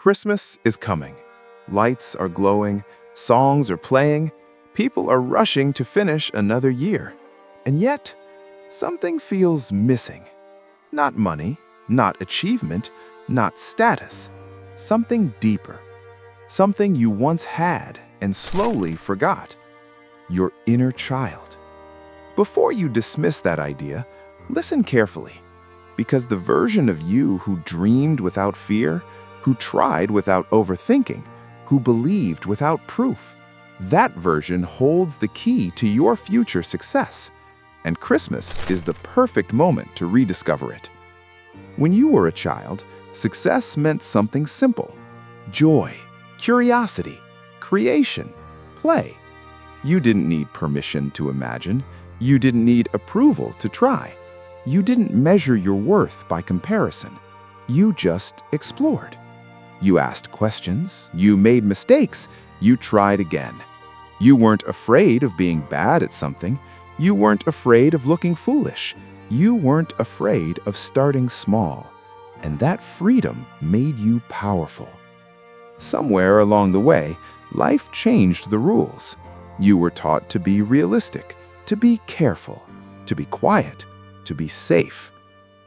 Christmas is coming. Lights are glowing, songs are playing, people are rushing to finish another year. And yet, something feels missing. Not money, not achievement, not status. Something deeper. Something you once had and slowly forgot. Your inner child. Before you dismiss that idea, listen carefully. Because the version of you who dreamed without fear, who tried without overthinking, who believed without proof, that version holds the key to your future success. And Christmas is the perfect moment to rediscover it. When you were a child, success meant something simple: joy, curiosity, creation, play. You didn't need permission to imagine. You didn't need approval to try. You didn't measure your worth by comparison. You just explored. You asked questions, you made mistakes, you tried again. You weren't afraid of being bad at something. You weren't afraid of looking foolish. You weren't afraid of starting small. And that freedom made you powerful. Somewhere along the way, life changed the rules. You were taught to be realistic, to be careful, to be quiet, to be safe.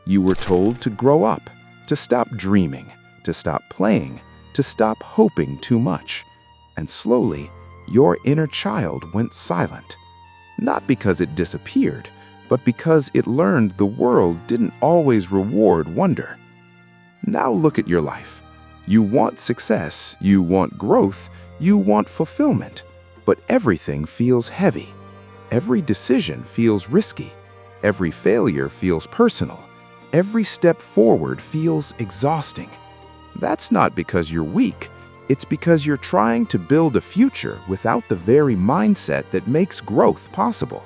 You were told to grow up, to stop dreaming, to stop playing, to stop hoping too much. And slowly, your inner child went silent. Not because it disappeared, but because it learned the world didn't always reward wonder. Now look at your life. You want success, you want growth, you want fulfillment, but everything feels heavy. Every decision feels risky. Every failure feels personal. Every step forward feels exhausting. That's not because you're weak. It's because you're trying to build a future without the very mindset that makes growth possible.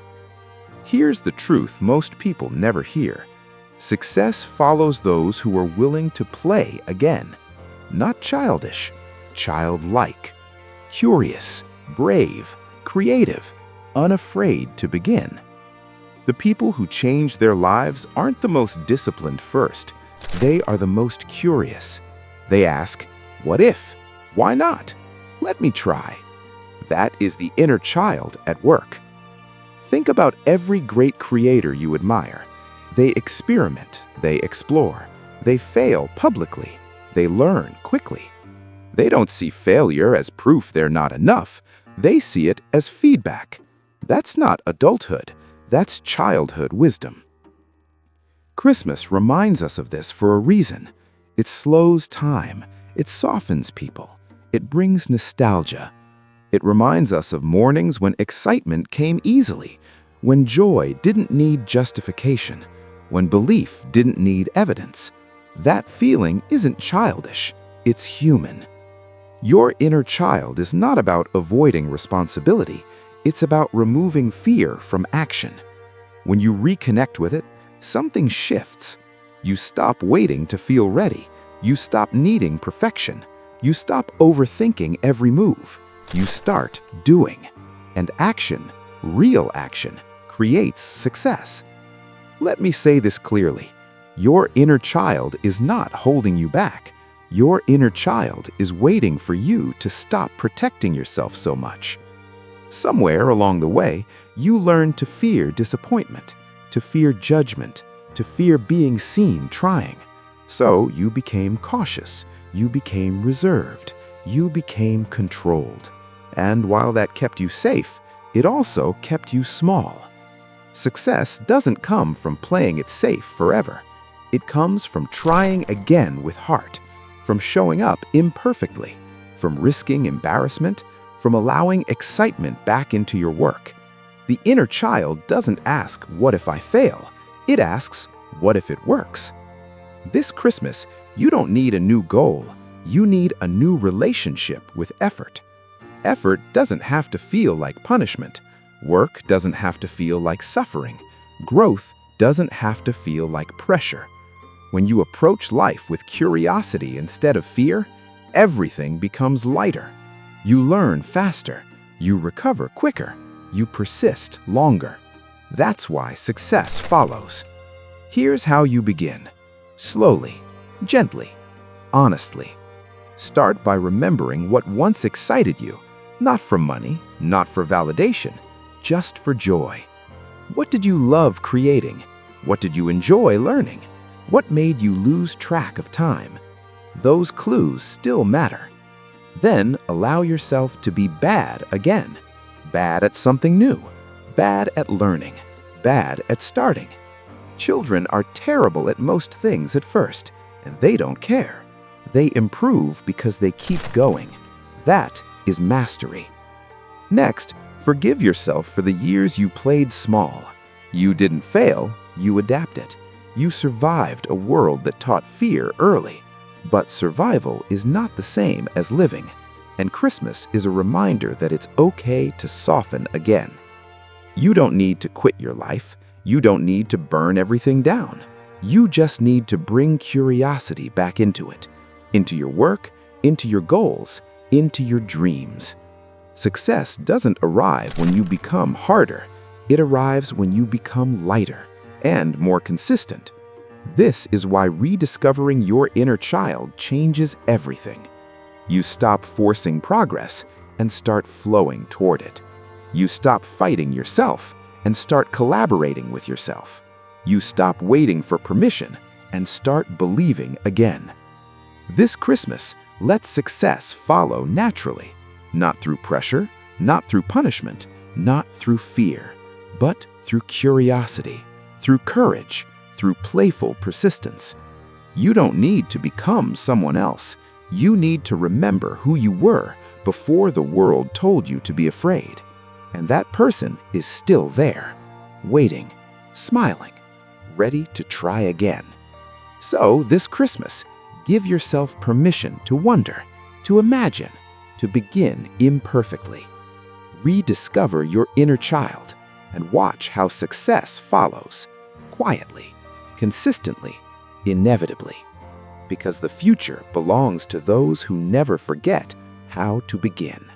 Here's the truth most people never hear. Success follows those who are willing to play again. Not childish, childlike. Curious, brave, creative, unafraid to begin. The people who change their lives aren't the most disciplined first. They are the most curious. They ask, what if? Why not? Let me try. That is the inner child at work. Think about every great creator you admire. They experiment, they explore, they fail publicly, they learn quickly. They don't see failure as proof they're not enough. They see it as feedback. That's not adulthood. That's childhood wisdom. Christmas reminds us of this for a reason. It slows time. It softens people. It brings nostalgia. It reminds us of mornings when excitement came easily, when joy didn't need justification, when belief didn't need evidence. That feeling isn't childish. It's human. Your inner child is not about avoiding responsibility. It's about removing fear from action. When you reconnect with it, something shifts. You stop waiting to feel ready. You stop needing perfection. You stop overthinking every move. You start doing. And action, real action, creates success. Let me say this clearly. Your inner child is not holding you back. Your inner child is waiting for you to stop protecting yourself so much. Somewhere along the way, you learned to fear disappointment, to fear judgment, to fear being seen trying. So you became cautious, you became reserved, you became controlled. And while that kept you safe, it also kept you small. Success doesn't come from playing it safe forever. It comes from trying again with heart, from showing up imperfectly, from risking embarrassment, from allowing excitement back into your work. The inner child doesn't ask, what if I fail? It asks, what if it works? This Christmas, you don't need a new goal. You need a new relationship with effort. Effort doesn't have to feel like punishment. Work doesn't have to feel like suffering. Growth doesn't have to feel like pressure. When you approach life with curiosity instead of fear, everything becomes lighter. You learn faster. You recover quicker. You persist longer. That's why success follows. Here's how you begin. Slowly, gently, honestly. Start by remembering what once excited you, not for money, not for validation, just for joy. What did you love creating? What did you enjoy learning? What made you lose track of time? Those clues still matter. Then allow yourself to be bad again. Bad at something new. Bad at learning. Bad at starting. Children are terrible at most things at first, and they don't care. They improve because they keep going. That is mastery. Next, forgive yourself for the years you played small. You didn't fail, you adapted. You survived a world that taught fear early. But survival is not the same as living, and Christmas is a reminder that it's okay to soften again. You don't need to quit your life. You don't need to burn everything down. You just need to bring curiosity back into it, into your work, into your goals, into your dreams. Success doesn't arrive when you become harder. It arrives when you become lighter and more consistent. This is why rediscovering your inner child changes everything. You stop forcing progress and start flowing toward it. You stop fighting yourself and start collaborating with yourself. You stop waiting for permission and start believing again. This Christmas, let success follow naturally, not through pressure, not through punishment, not through fear, but through curiosity, through courage, through playful persistence. You don't need to become someone else. You need to remember who you were before the world told you to be afraid. And that person is still there, waiting, smiling, ready to try again. So this Christmas, give yourself permission to wonder, to imagine, to begin imperfectly. Rediscover your inner child and watch how success follows, quietly, consistently, inevitably. Because the future belongs to those who never forget how to begin.